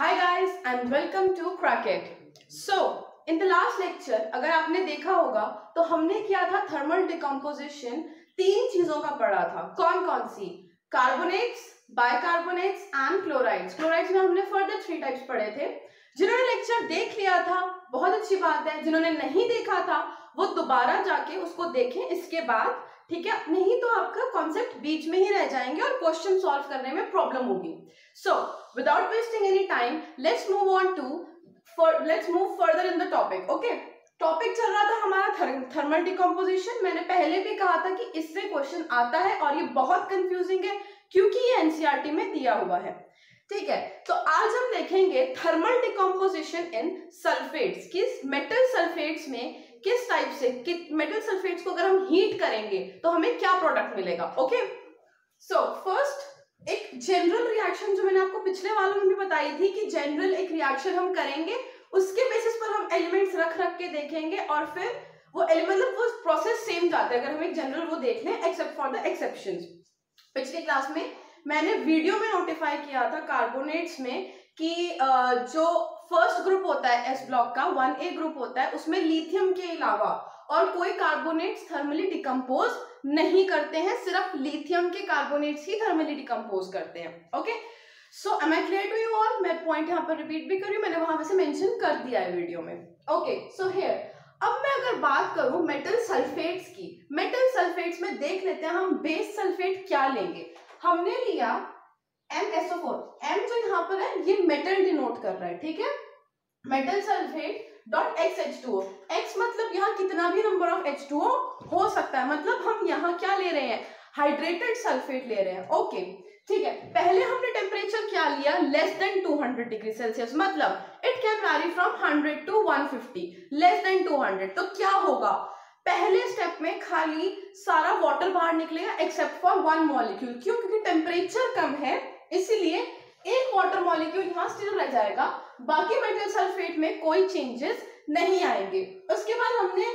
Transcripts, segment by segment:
Hi guys and welcome to Cracket. So in the last lecture अगर आपने देखा होगा तो हमने किया था थर्मल डिकम्पोजिशन। तीन चीजों का पढ़ा था। कौन कौन सी? Carbonates, bicarbonates and chlorides. Chlorides में हमने फर्दर 3 टाइप्स पढ़े थे। जिन्होंने लेक्चर देख लिया था बहुत अच्छी बात है, जिन्होंने नहीं देखा था वो दोबारा जाके उसको देखें इसके बाद, ठीक है? नहीं तो आपका कॉन्सेप्ट बीच में ही रह जाएंगे और क्वेश्चन सॉल्व करने में प्रॉब्लम होगी। सो without wasting any time, let's move further in the topic. Okay, topic चल रहा था हमारा थर्मल डिकम्पोजिशन। मैंने पहले भी कहा था कि इससे क्वेश्चन आता है और ये बहुत कंफ्यूजिंग है क्योंकि ये एनसीईआरटी में दिया हुआ है। ठीक है, तो आज हम देखेंगे थर्मल डिकम्पोजिशन इन सल्फेट्स। किस मेटल सल्फेट्स में किस टाइप से मेटल सल्फेट्स को अगर हम हीट करेंगे तो हमें क्या प्रोडक्ट मिलेगा। ओके, सो फर्स्ट एक जनरल रिएक्शन जो मैंने आपको पिछले वालों में भी बताई थी कि जनरल एक रिएक्शन हम करेंगे, उसके बेसिस पर हम एलिमेंट्स रख के देखेंगे और फिर वो मतलब वो प्रोसेस सेम जाता है अगर हम एक जनरल वो देख लें एक्सेप्ट फॉर द एक्सेप्शंस। पिछले क्लास में मैंने वीडियो में नोटिफाई किया था कार्बोनेट्स में कि जो फर्स्ट ग्रुप होता है एस ब्लॉक का 1A ग्रुप होता है, उसमें लिथियम के अलावा और कोई कार्बोनेट्स थर्मली डिकम्पोज नहीं करते हैं, सिर्फ लिथियम के कार्बोनेट्स ही थर्मली डिकम्पोज करते हैं। Okay, so am I clear to you all? मैं पॉइंट यहाँ पर रिपीट भी कर रही हूँ, मैंने वहां पे मेंशन कर दिया है वीडियो में। ओके, सो हियर अब मैं अगर बात करूं मेटल सल्फेट्स की, मेटल सल्फेट्स में देख लेते हैं हम बेस सल्फेट क्या लेंगे। हमने लिया MsO4, M जो यहाँ पर है ये मेटल डिनोट कर रहा है, ठीक है? Metal sulphate dot XH2O, X मतलब यहाँ कितना भी नंबर ऑफ H2O हो सकता है, मतलब हम यहाँ क्या ले रहे हैं, हाइड्रेटेड सल्फेट ले रहे हैं। ओके, ठीक है, पहले हमने टेम्परेचर क्या लिया, लेस देन 200 डिग्री सेल्सियस, मतलब it can vary from 100 to 150, less than 200। तो क्या होगा, पहले स्टेप में खाली सारा वाटर बाहर निकलेगा एक्सेप्ट फॉर 1 मॉलिक्यूल। क्यों? क्योंकि टेम्परेचर कम है इसीलिए एक वाटर मॉलिक्यूल यहाँ स्टिल रह जाएगा, बाकी मेटल सल्फेट में कोई चेंजेस नहीं आएंगे। उसके बाद हमने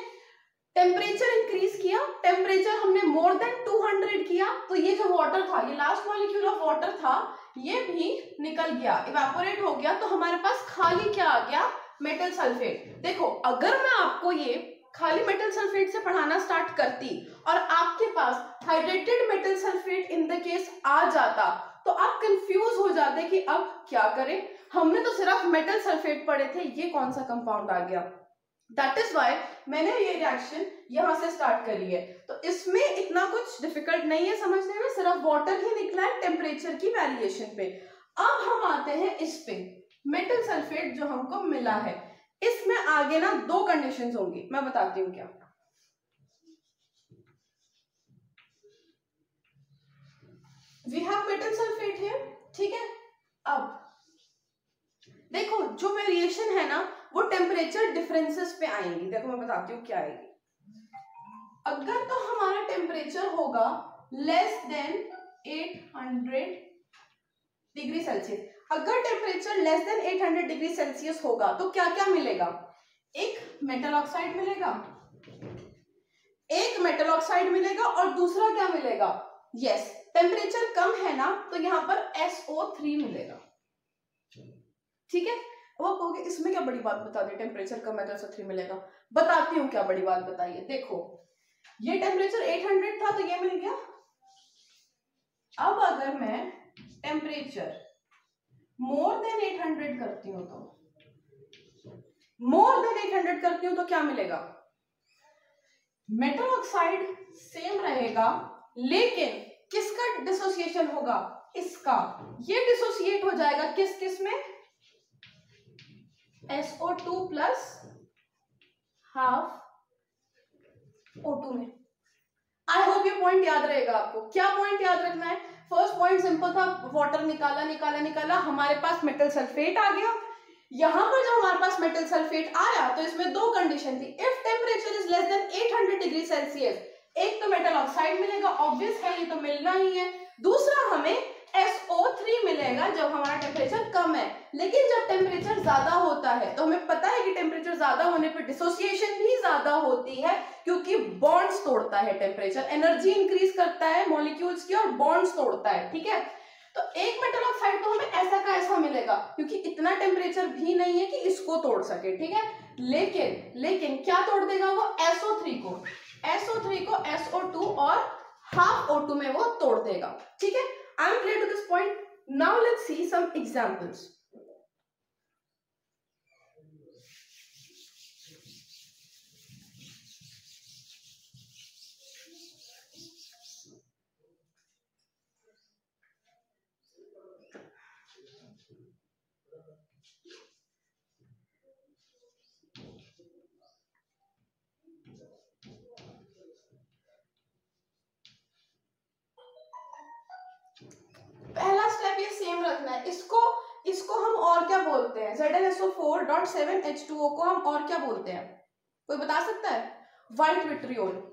टेम्परेचर इंक्रीज किया, टेम्परेचर हमने मोर देन 200 किया, तो ये जो वाटर था, ये लास्ट मॉलिक्यूल ऑफ वाटर था, ये भी निकल गया, इवेपोरेट हो गया, तो हमारे पास खाली क्या आ गया, मेटल सल्फेट। देखो अगर मैं आपको ये खाली मेटल सल्फेट से पढ़ाना स्टार्ट करती और आपके पास hydrated metal sulphate in the case आ जाता तो आप कंफ्यूज हो जाते कि अब क्या करें, हमने तो सिर्फ मेटल सल्फेट पढ़े थे, ये कौन सा कंपाउंड आ गया। दैट इज वाई मैंने ये रिएक्शन यहां से स्टार्ट करी है। तो इसमें इतना कुछ डिफिकल्ट नहीं है समझने में, सिर्फ वाटर ही निकला है टेम्परेचर की वेरिएशन पे। अब हम आते हैं इस पे, मेटल सल्फेट जो हमको मिला है, इसमें आगे ना 2 कंडीशंस होंगी, मैं बताती हूँ क्या। वी हैव मेटल सल्फेट है, ठीक है? अब देखो जो वेरिएशन है ना वो टेम्परेचर डिफरेंसेस पे आएंगी। देखो मैं बताती हूँ क्या आएगी। अगर तो हमारा टेम्परेचर होगा लेस देन 800 डिग्री सेल्सियस, अगर temperature less than 800 degree Celsius होगा तो क्या क्या मिलेगा, एक मेटल ऑक्साइड मिलेगा, एक मेटल ऑक्साइड मिलेगा और दूसरा क्या मिलेगा, यस टेम्परेचर कम है ना तो यहाँ पर SO3 मिलेगा। ठीक है, वो कहोगे इसमें क्या बड़ी बात बता दी, टेम्परेचर कम है तो SO3 मिलेगा। बताती हूँ क्या बड़ी बात बताइए। देखो ये टेम्परेचर 800 था तो ये मिल गया। अब अगर मैं टेम्परेचर मोर देन 800 करती हूँ तो क्या मिलेगा, मेटल ऑक्साइड सेम रहेगा लेकिन किसका डिसोसिएशन होगा, इसका, ये डिसोसिएट हो जाएगा किस किस में, SO2 प्लस हाफ O2 में। आई होप ये पॉइंट याद रहेगा आपको। क्या पॉइंट याद रखना है, फर्स्ट पॉइंट सिंपल था, वाटर निकाला, हमारे पास मेटल सल्फेट आ गया। यहां पर जब हमारे पास मेटल सल्फेट आया तो इसमें 2 कंडीशन थी, if temperature is less than 800 degree Celsius, एक तो मेटल ऑक्साइड मिलेगा, ऑब्वियस है ये तो मिलना ही है, दूसरा हमें SO3 मिलेगा जब हमारा टेम्परेचर कम है। लेकिन जब टेम्परेचर ज्यादा होता है तो हमें पता है कि टेम्परेचर ज्यादा होने पर डिसोसिएशन भी ज्यादा होती है क्योंकि बॉन्ड्स तोड़ता है टेम्परेचर, एनर्जी इंक्रीज करता है मॉलिक्यूल्स की और बॉन्ड्स तोड़ता है। ठीक है, तो एक मेटल ऑक्साइड तो हमें ऐसा का ऐसा मिलेगा। देगा, क्योंकि इतना टेम्परेचर भी नहीं है कि इसको तोड़ सके, ठीक है। लेकिन क्या तोड़ देगा वो? SO3 को SO2 और हाफ O2 में वो तोड़ देगा, ठीक है। I am clear to this point. Now let's see some examples. पहला स्टेप ये सेम रखना है, इसको हम और क्या बोलते हैं? ZnSO4.7H2O को हम और क्या बोलते हैं? कोई बता सकता है? White vitriol.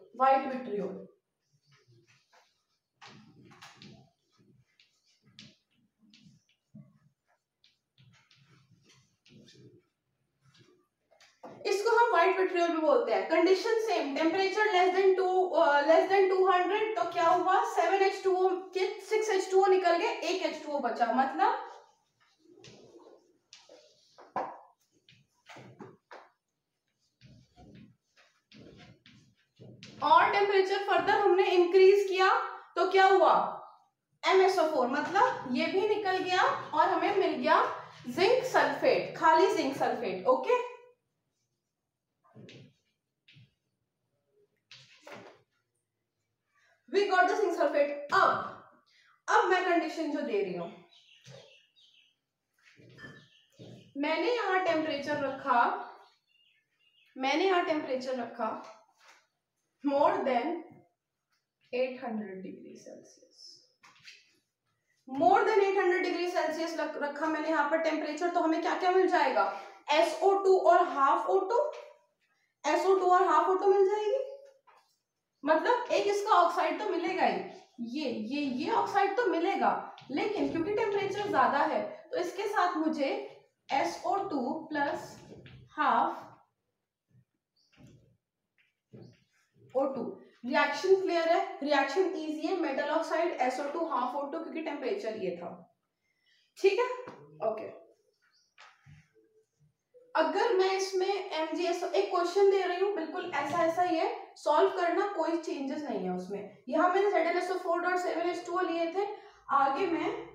इसको हम व्हाइट विट्रियोल भी बोलते हैं। Condition same, temperature less than 200, तो क्या हुआ? 7H2O के 6H2O निकल गए, 1 H2O बचा, मतलब और टेम्परेचर फर्दर हमने इंक्रीज किया तो क्या हुआ? MSO4, मतलब ये भी निकल गया और हमें मिल गया जिंक सल्फेट, खाली zinc sulphate. Okay, we got the zinc sulphate. अब मैं कंडीशन जो दे रही हूं, मैंने यहां टेम्परेचर रखा more than 800 degree Celsius. More than 800 degree Celsius रखा मैंने यहाँ पर टेम्परेचर, तो हमें क्या क्या मिल जाएगा? SO2 और हाफ O2 मिल जाएगी। मतलब एक इसका ऑक्साइड तो मिलेगा ही, ये ऑक्साइड तो मिलेगा, लेकिन क्योंकि टेम्परेचर ज्यादा है तो इसके साथ मुझे SO2 plus half O2। Reaction clear है, रिएक्शन इजी है, metal oxide SO2 half O2, क्योंकि टेम्परेचर ये था, ठीक है। ओके, अगर मैं इसमें MgSO एक क्वेश्चन दे रही हूँ, बिल्कुल ऐसा ही है, सॉल्व करना, कोई चेंजेस नहीं है उसमें। यहाँ मैंने ZnSO4.7H2O लिए थे, आगे मैं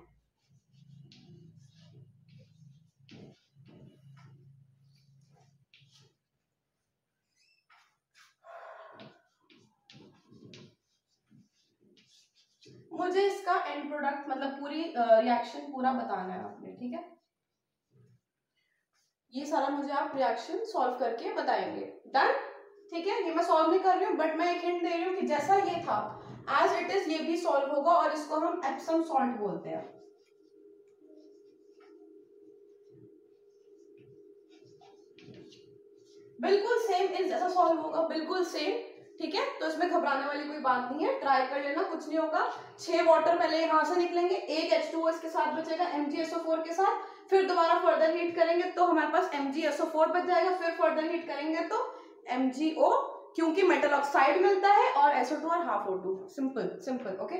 मुझे इसका एंड प्रोडक्ट, मतलब पूरी रिएक्शन पूरा बताना है आपने, ठीक है। ये सारा मुझे आप रिएक्शन सॉल्व करके बताएंगे, डन, ठीक है। ये मैं सॉल्व नहीं कर रही हूँ, बट मैं एक हिंट दे रही हूँ कि जैसा ये था एज इट इज ये भी सॉल्व होगा, और इसको हम एप्सम सॉल्ट बोलते हैं। बिल्कुल सेम इज जैसा सॉल्व होगा, बिल्कुल सेम, ठीक है। तो इसमें घबराने वाली कोई बात नहीं है, ट्राई कर लेना, कुछ नहीं होगा। 6 वाटर पहले यहाँ से निकलेंगे, 1 H2O इसके साथ बचेगा MgSO4 के साथ, फिर दोबारा फर्दर हीट करेंगे तो हमारे पास MgSO4 बच जाएगा, फिर फर्दर हीट करेंगे तो MgO, क्योंकि मेटल ऑक्साइड मिलता है, और SO2 और हाफ O2। Simple, okay.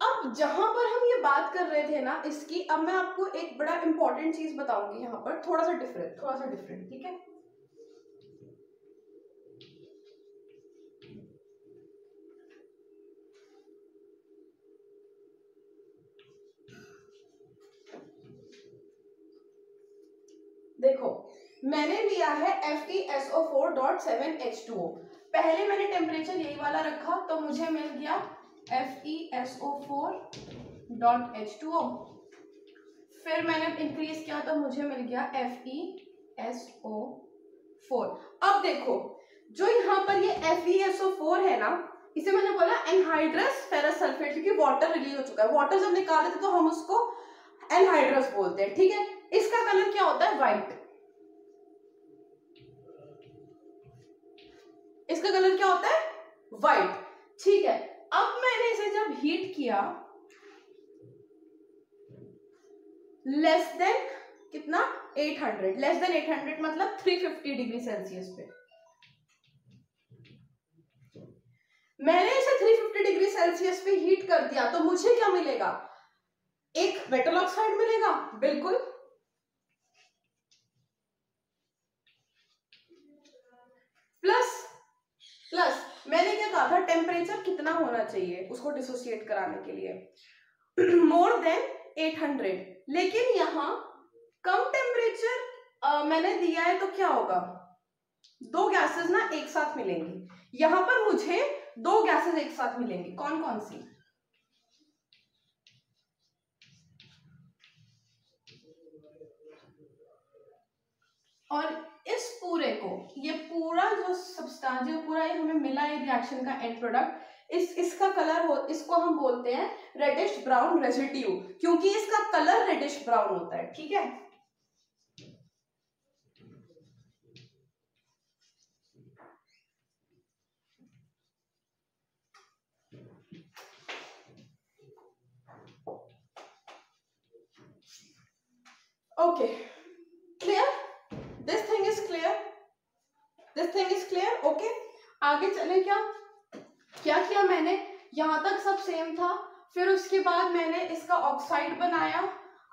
अब जहां पर हम ये बात कर रहे थे ना इसकी, अब मैं आपको एक बड़ा इंपॉर्टेंट चीज बताऊंगी, यहाँ पर थोड़ा सा डिफरेंट, ठीक है। देखो, मैंने लिया है FeSO4.7H2O। पहले मैंने टेम्परेचर यही वाला रखा तो मुझे मिल गया FeSO4.H2O। फिर मैंने इंक्रीज किया तो मुझे मिल गया FeSO4। अब देखो, जो यहाँ पर ये FeSO4 है ना, इसे मैंने बोला एनहाइड्रस फेरस सल्फेट, क्योंकि वाटर रिलीज हो चुका है। वाटर जब निकाल देते तो हम उसको एनहाइड्रस बोलते हैं, ठीक है। इसका कलर क्या होता है? व्हाइट। इसका कलर क्या होता है? व्हाइट, ठीक है। अब मैंने इसे जब हीट किया, लेस देन कितना? 800, लेस देन 800 मतलब 350 डिग्री सेल्सियस पे। मैंने इसे 350 डिग्री सेल्सियस पे हीट कर दिया तो मुझे क्या मिलेगा, एक मेटल ऑक्साइड मिलेगा, बिल्कुल। प्लस मैंने क्या कहा था, टेम्परेचर कितना होना चाहिए उसको डिसोसिएट कराने के लिए, मोर देन 800। लेकिन यहाँ कम टेम्परेचर मैंने दिया है तो क्या होगा, दो गैसेस ना एक साथ मिलेंगी। यहां पर मुझे दो गैसेस एक साथ मिलेंगी, कौन कौन सी, और इस पूरे को, ये पूरा जो सब्सटेंस, जो पूरा ये हमें मिला है रिएक्शन का एंड प्रोडक्ट, इसका कलर हो, इसको हम बोलते हैं रेडिश ब्राउन रेजिड्यू, क्योंकि इसका कलर रेडिश ब्राउन होता है, ठीक है। Okay, clear, this thing is clear, this thing is clear. Okay, आगे चले, क्या क्या किया मैंने, यहां तक सब सेम था। फिर उसके बाद मैंने इसका ऑक्साइड बनाया,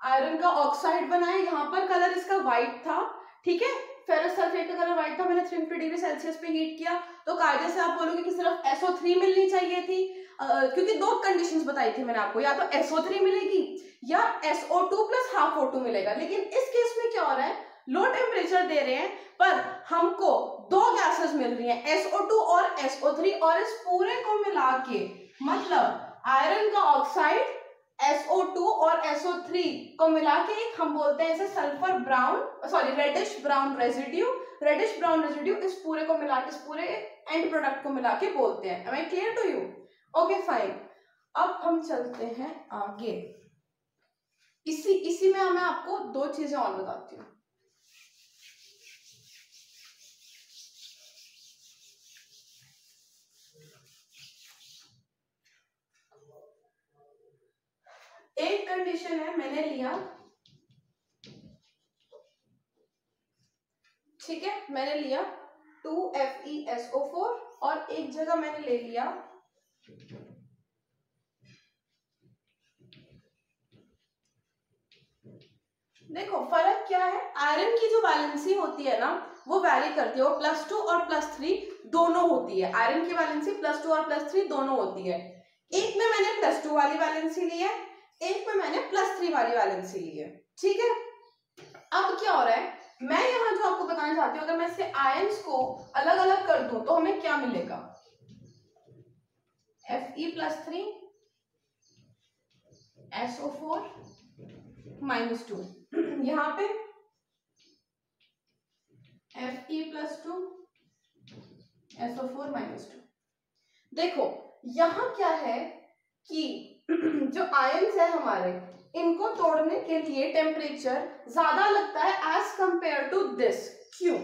आयरन का ऑक्साइड बनाया, यहाँ पर कलर इसका व्हाइट था, ठीक है। फेरस सल्फेट का कलर व्हाइट था, मैंने 350 डिग्री सेल्सियस पे हीट किया। तो कायदे से आप बोलोगे कि सिर्फ SO3 मिलनी चाहिए थी, क्योंकि दो कंडीशंस बताई थी मैंने आपको, या तो SO3 मिलेगी या SO2 प्लस हाफ O2 मिलेगा। लेकिन इस केस में क्या हो रहा है, लो टेम्परेचर दे रहे हैं पर हमको दो गैसेस मिल रही हैं, SO2 और SO3, और इस पूरे को मिला के मतलब आयरन का ऑक्साइड, SO2 और SO3 को मिला के एक हम बोलते हैं इसे sulphur brown, sorry reddish brown residue. Reddish brown residue इस पूरे को मिला के, इस पूरे एंड प्रोडक्ट को मिला के बोलते हैं। Am I clear to you? Okay fine, अब हम चलते हैं आगे। इसी में मैं आपको दो चीजें और बताती हूँ। एक कंडीशन है, मैंने लिया, ठीक है, मैंने लिया 2FeSO4 और एक जगह मैंने ले लिया देखो फर्क क्या है, आयरन की जो वैलेंसी होती है ना वो वैरी करती है, वो +2 और +3 दोनों होती है। आयरन की वैलेंसी +2 और +3 दोनों होती है। एक में मैंने +2 वाली वैलेंसी ली है, एक में मैंने +3 वाली वैलेंसी ली है, ठीक है। अब क्या हो रहा है, मैं यहां जो आपको बताना चाहती हूँ, अगर मैं इससे आयंस को अलग अलग कर दूं तो हमें क्या मिलेगा, Fe+3 SO4 -2, यहां पे Fe+2 SO4 -2। देखो यहां क्या है कि जो आयंस है हमारे, इनको तोड़ने के लिए टेम्परेचर ज्यादा लगता है एज कंपेयर टू दिस। क्यों?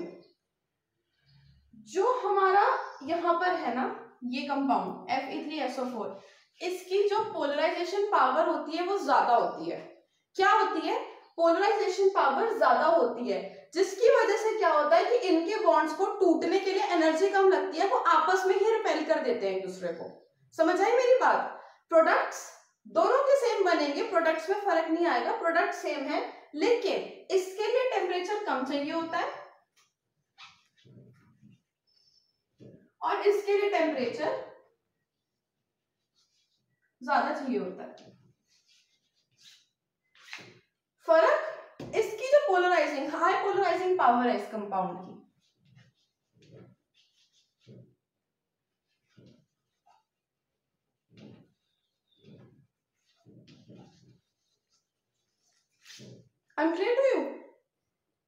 जो हमारा यहां पर है ना ये कंपाउंड Fe3SO4, इसकी जो पोलराइजेशन पावर होती है वो ज्यादा होती है। क्या होती है? पोलराइजेशन पावर ज्यादा होती है, जिसकी वजह से क्या होता है कि इनके बॉन्ड्स को टूटने के लिए एनर्जी कम लगती है, वो आपस में ही रिपेल कर देते हैं एक दूसरे को। समझ आई मेरी बात? प्रोडक्ट्स दोनों के सेम बनेंगे, प्रोडक्ट्स में फर्क नहीं आएगा, प्रोडक्ट सेम है, लेकिन इसके लिए टेम्परेचर कम चाहिए होता है और इसके लिए टेम्परेचर ज्यादा चाहिए होता है। फर्क इसकी जो पोलराइजिंग, हाई पोलराइजिंग पावर है इस कंपाउंड की, I am clear to you?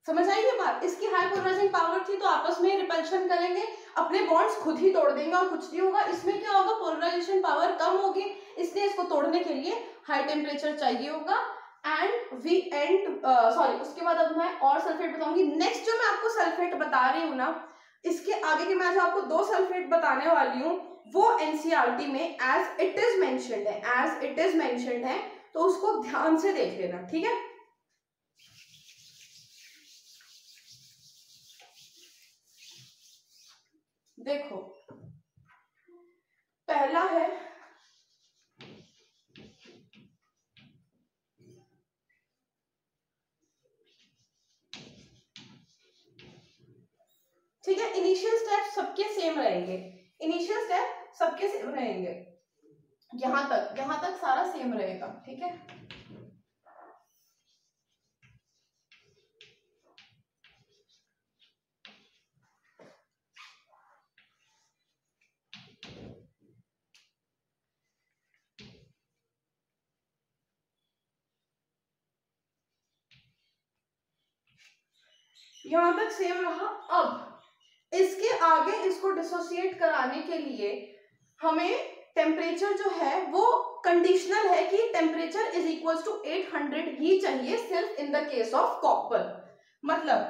समझ आई ये बात? इसकी हाई पोलराइजिंग पावर थी तो आपस में रिपल्शन करेंगे, अपने बॉन्ड्स खुद ही तोड़ देंगे और कुछ नहीं होगा। इसमें क्या होगा, पोलराइजेशन पावर कम होगी, इसलिए इसको तोड़ने के लिए हाई टेम्परेचर चाहिए होगा। उसके बाद अब मैं और सल्फेट बताऊंगी। नेक्स्ट जो मैं आपको सल्फेट बता रही हूँ ना, इसके आगे के मैं जो आपको दो सल्फेट बताने वाली हूँ वो एनसीईआरटी में एज इट इज मेंशन्ड है, तो उसको ध्यान से देख लेना, ठीक है। देखो पहला है ठीक है, इनिशियल स्टेप सबके सेम रहेंगे, इनिशियल स्टेप सबके सेम रहेंगे, यहां तक सारा सेम रहेगा, ठीक है। यहां तक सेम रहा। अब इसके आगे इसको डिसोसिएट कराने के लिए हमें टेम्परेचर जो है वो कंडीशनल है कि टेम्परेचर इज इक्वल टू 800 ही चाहिए सिर्फ इन द केस ऑफ कॉपर। मतलब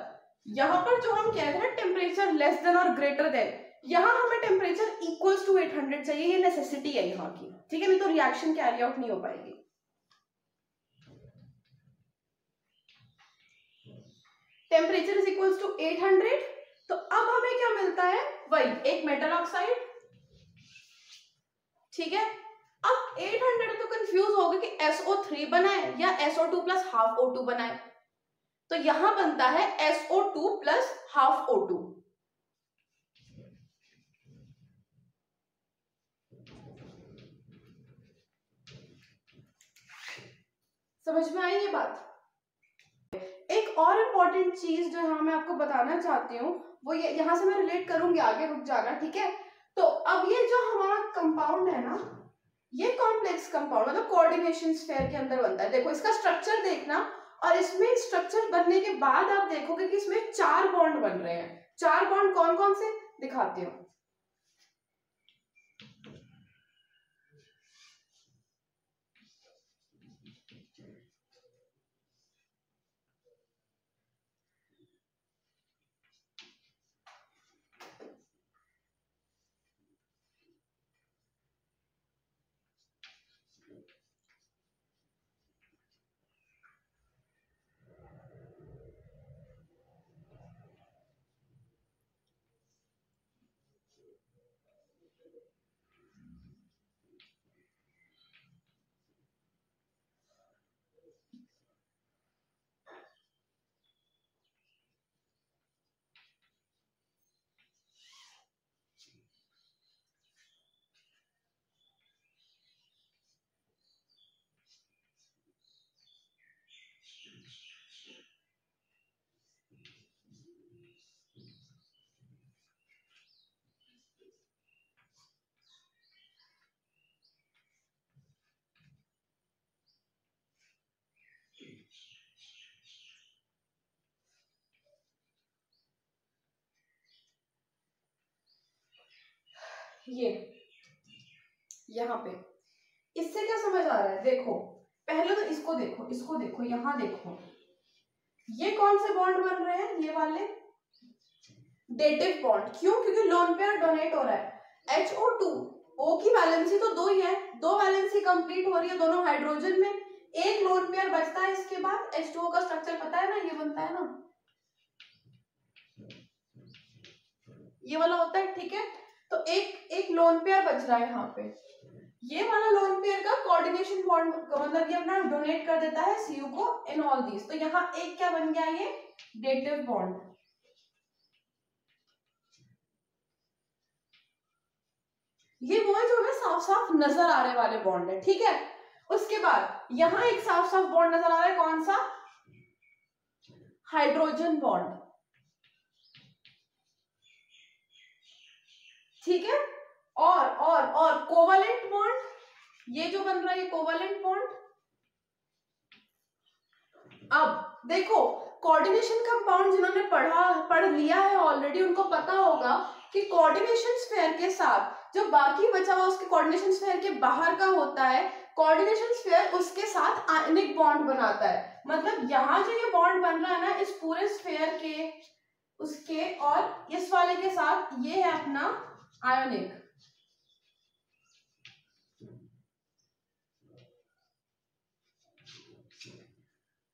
यहां पर जो हम कह रहे हैं टेम्परेचर लेस देन और ग्रेटर देन, यहां हमें टेम्परेचर इक्वल्स टू 800 चाहिए, ये नेसेसिटी है यहाँ की, ठीक है, नहीं तो रिएक्शन कैरी आउट नहीं हो पाएगी। टेम्परेचर इज इक्वल्स टू 800, तो अब हमें क्या मिलता है, वही एक मेटल ऑक्साइड, ठीक है। अब 800 तो कंफ्यूज हो गए कि SO3 बनाए या SO2 प्लस हाफ O2 बनाए, तो यहां बनता है SO2 प्लस हाफ O2। समझ में आई ये बात? एक और इम्पॉर्टेंट चीज जो यहाँ मैं आपको बताना चाहती हूँ वो ये, यहाँ से मैं रिलेट करूंगी आगे, रुक जाना, ठीक है। तो अब ये जो हमारा कंपाउंड है ना, ये कॉम्प्लेक्स कंपाउंड मतलब कोऑर्डिनेशन स्फीयर के अंदर बनता है। देखो इसका स्ट्रक्चर देखना, और इसमें स्ट्रक्चर बनने के बाद आप देखोगे कि इसमें 4 बॉन्ड बन रहे हैं। 4 बॉन्ड कौन कौन से दिखाती हूँ। ये यहाँ पे इससे क्या समझ आ रहा है, देखो पहले तो इसको देखो, इसको देखो, यहाँ देखो, ये कौन से बॉन्ड बन रहे हैं, ये वाले डेटिव बॉन्ड। क्यों? क्योंकि लोन पेयर डोनेट हो रहा है। HO2 O की वैलेंसी तो 2 ही है, 2 वैलेंसी कंप्लीट हो रही है दोनों हाइड्रोजन में, एक लोन पेयर बचता है। इसके बाद H2O का स्ट्रक्चर पता है ना, ये बनता है ना, ये वाला होता है, ठीक है। तो एक लोन पेयर बच रहा है यहाँ पे, ये वाला लोन पेयर का कोऑर्डिनेशन बॉन्ड मतलब ये अपना डोनेट कर देता है Cu को इन ऑल दीज, तो यहाँ एक क्या बन गया, ये डेटिव बॉन्ड। ये वो है जो हमें साफ साफ नजर आने वाले बॉन्ड है, ठीक है। उसके बाद यहाँ एक साफ साफ बॉन्ड नजर आ रहा है, कौन सा, हाइड्रोजन बॉन्ड, ठीक है। और कोवलेंट बॉन्ड, ये जो बन रहा है ये कोवलेंट बॉन्ड। अब देखो कोऑर्डिनेशन कंपाउंड जिन्होंने पढ़ लिया है ऑलरेडी, उनको पता होगा कि कोऑर्डिनेशन स्फीयर के साथ जो बाकी बचा हुआ उसके कोऑर्डिनेशन स्फीयर के बाहर का होता है, कोऑर्डिनेशन स्फीयर उसके साथ आयनिक बॉन्ड बनाता है। मतलब यहाँ जो ये बॉन्ड बन रहा है ना, इस पूरे स्फीयर के उसके और इस वाले के साथ, ये है अपना आयोनिक।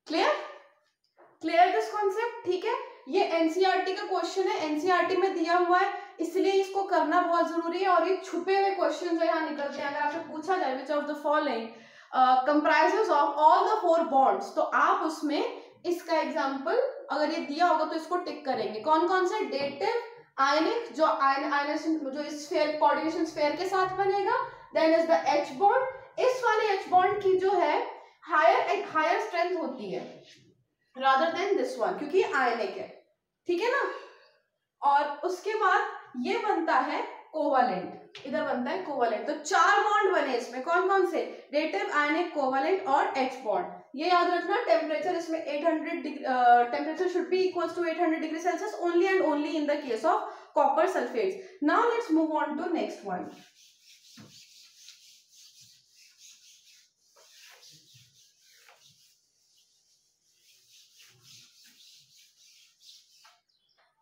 क्लियर दिस कॉन्सेप्ट, ठीक है। ये एनसीईआरटी का क्वेश्चन है, एनसीईआरटी में दिया हुआ है, इसलिए इसको करना बहुत जरूरी है। और ये छुपे हुए क्वेश्चन जो यहाँ निकलते हैं, अगर आपसे पूछा जाए which of the following comprises of all the 4 bonds, तो आप उसमें इसका एग्जांपल अगर ये दिया होगा तो इसको टिक करेंगे। कौन कौन से? डेटिव, आयनिक, जो आयनाइजेशन जो स्फीयर कोऑर्डिनेशन स्फीयर के साथ बनेगा, then is the H bond. इस वाले एच बॉन्ड की जो है हायर स्ट्रेंथ होती है रादर देन दिस वन, क्योंकि आयनिक है, ठीक है ना। और उसके बाद ये बनता है कोवालेंट, इधर बनता है कोवालेंट। तो 4 बॉन्ड बने इसमें, कौन कौन से? डेटिव, आयनिक, कोवालेंट और एच बॉन्ड। ये याद रखना, टेम्परेचर इसमें 800 degree, temperature should be equals to 800 degree Celsius only and only in the case of copper sulphates. Now let's move on to next one.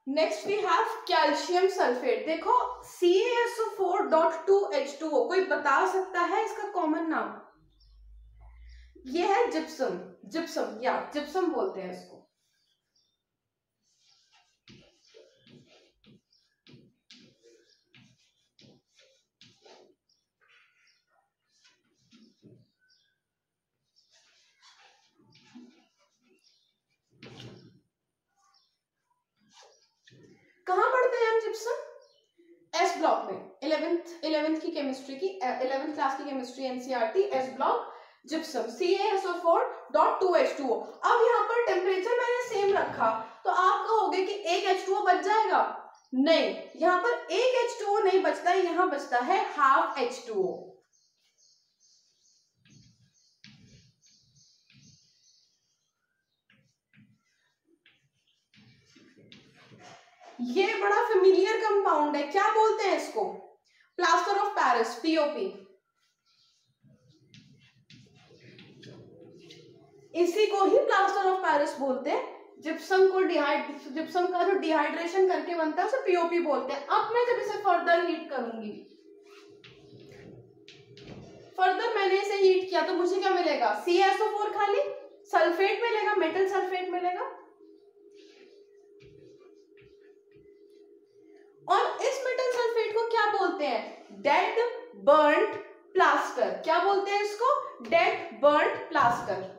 Next we have calcium sulphate. देखो CaSO4.2H2O, कोई बता सकता है इसका common नाम? ये है gypsum, gypsum या जिप्सम बोलते हैं इसको। कहां पढ़ते हैं हम जिप्सम? एस ब्लॉक में, 11th की केमिस्ट्री की 11th क्लास की chemistry NCERT S block, gypsum CaSO4.2H2O। अब यहाँ पर टेम्परेचर मैंने सेम रखा तो आप कहोगे कि एक H2O बच जाएगा? नहीं, यहाँ पर एक H2O नहीं बचता है, यहाँ बचता है हाफ H2O। ये बड़ा फेमिलियर कंपाउंड है, क्या बोलते हैं इसको? Plaster of Paris, POP। इसी को ही प्लास्टर ऑफ पेरिस बोलते हैं। जिप्सम को जिप्सम का जो डिहाइड्रेशन करके बनता है उसे POP बोलते हैं। अब मैं जब इसे फर्दर हीट करूंगी, फर्दर मैंने इसे हीट किया तो मुझे क्या मिलेगा? CaSO4 खाली सल्फेट मिलेगा, मेटल सल्फेट मिलेगा। और इस मेटल सल्फेट को क्या बोलते हैं? Dead burned plaster. क्या बोलते हैं इसको? Dead burned plaster.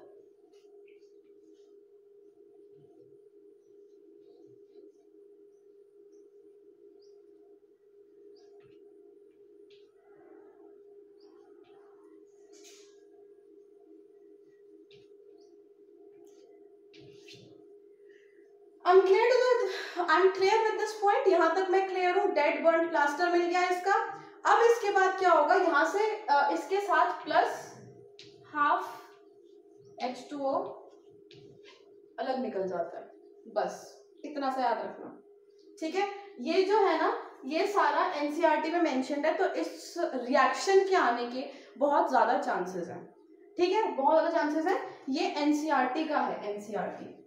I'm clear with this point। यहां तक मैं क्लियर हूं। डेड बर्न प्लास्टर मिल गया इसका। अब इसके बाद क्या होगा? यहां से इसके साथ प्लस हाफ H2O अलग निकल जाता है, बस इतना सा याद रखना, ठीक है। ये जो है ना, ये सारा एनसीईआरटी में मेंशन्ड है, तो इस रिएक्शन के आने के बहुत ज्यादा चांसेस हैं, ठीक है, बहुत ज्यादा चांसेस हैं। ये एनसीईआरटी का है, एनसीईआरटी।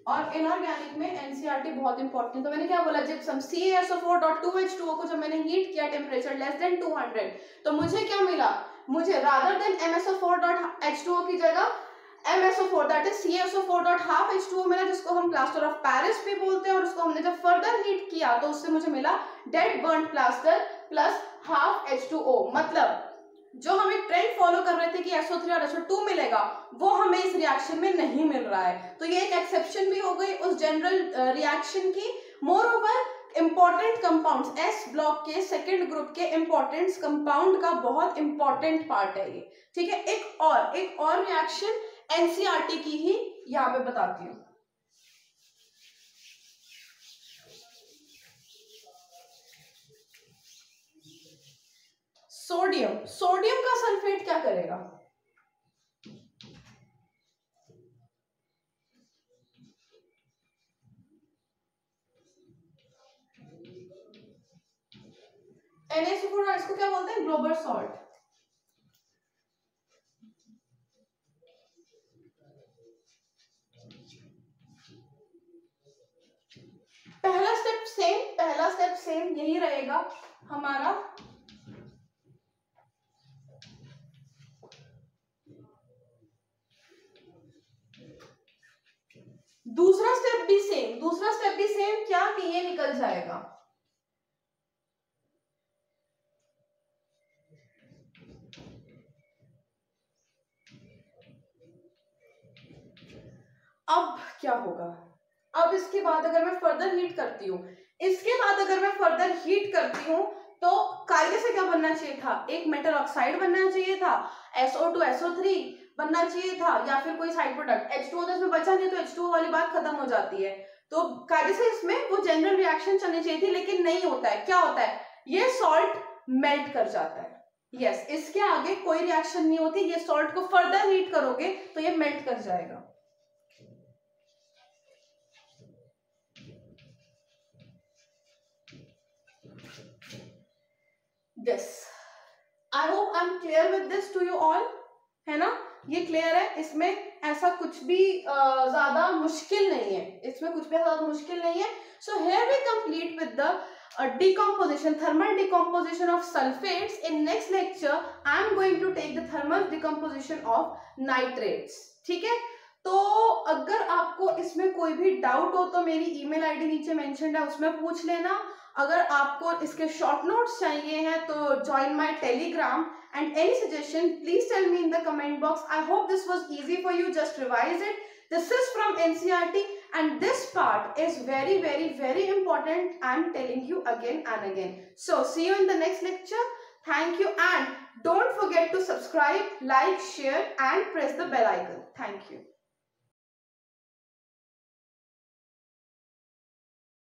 और इनऑर्गेनिक में एनसीईआरटी बहुत इंपॉर्टेंट। तो मैंने क्या बोला? जिप्सम CaSO4.2H2O को जब मैंने हीट किया टेम्परेचर लेस देन 200, तो मुझे क्या मिला? मुझे रादर देन MSO4.H2O की जगह MSO4 दैट इज CaSO4.5H2O मिला, जिसको हम प्लास्टर ऑफ पेरिस भी बोलते हैं। और उसको हमने जब फर्दर हीट किया तो उससे मुझे मिला dead burned plaster plus half H2O। मतलब जो हमें ट्रेंड फॉलो कर रहे थे कि SO3 और SO2 मिलेगा, वो हमें इस रिएक्शन में नहीं मिल रहा है। तो ये एक एक्सेप्शन भी हो गई उस जनरल रिएक्शन की। More over important compounds, S block के सेकेंड ग्रुप के इंपॉर्टेंट कंपाउंड का बहुत इंपॉर्टेंट पार्ट है ये, ठीक है। एक और रिएक्शन एनसीईआरटी की ही यहाँ पे बताती हूँ। सोडियम का सल्फेट क्या करेगा? NaCO4, इसको क्या बोलते हैं? Global salt. पहला स्टेप सेम यही रहेगा हमारा। दूसरा स्टेप भी सेम क्या कि ये निकल जाएगा। अब क्या होगा, अब इसके बाद अगर मैं फर्दर हीट करती हूँ, तो कायदे से क्या बनना चाहिए था, एक मेटल ऑक्साइड बनना चाहिए था, SO2 SO3 बनना चाहिए था, या फिर कोई साइड प्रोडक्ट H2O तो इसमें बचा नहीं, तो H2O वाली बात खत्म हो जाती है। तो कायदे से इसमें वो जनरल रिएक्शन चलनी चाहिए थी, लेकिन नहीं होता है। क्या होता है, ये सॉल्ट मेल्ट कर जाता है। यस, इसके आगे कोई रिएक्शन नहीं होती, ये सॉल्ट को फर्दर हीट करोगे तो ये मेल्ट कर जाएगा। This, I hope I am clear with this to you all, है ना, ये क्लियर है। इसमें ऐसा कुछ भी ज्यादा मुश्किल नहीं है, so here we complete with the decomposition, thermal decomposition of sulfates. In next lecture I am going to take the thermal decomposition of nitrates, ठीक है। तो अगर आपको इसमें कोई भी डाउट हो तो मेरी ईमेल आईडी नीचे मेंशन्ड है, उसमें पूछ लेना। अगर आपको इसके शॉर्ट नोट्स चाहिए हैं तो join my telegram, and any suggestion please tell me in the comment box. I hope this was easy for you, just revise it. This is from NCERT and this part is very very very important. I am telling you again and again. So see you in the next lecture. Thank you, and don't forget to subscribe, like, share and press the bell icon. Thank you.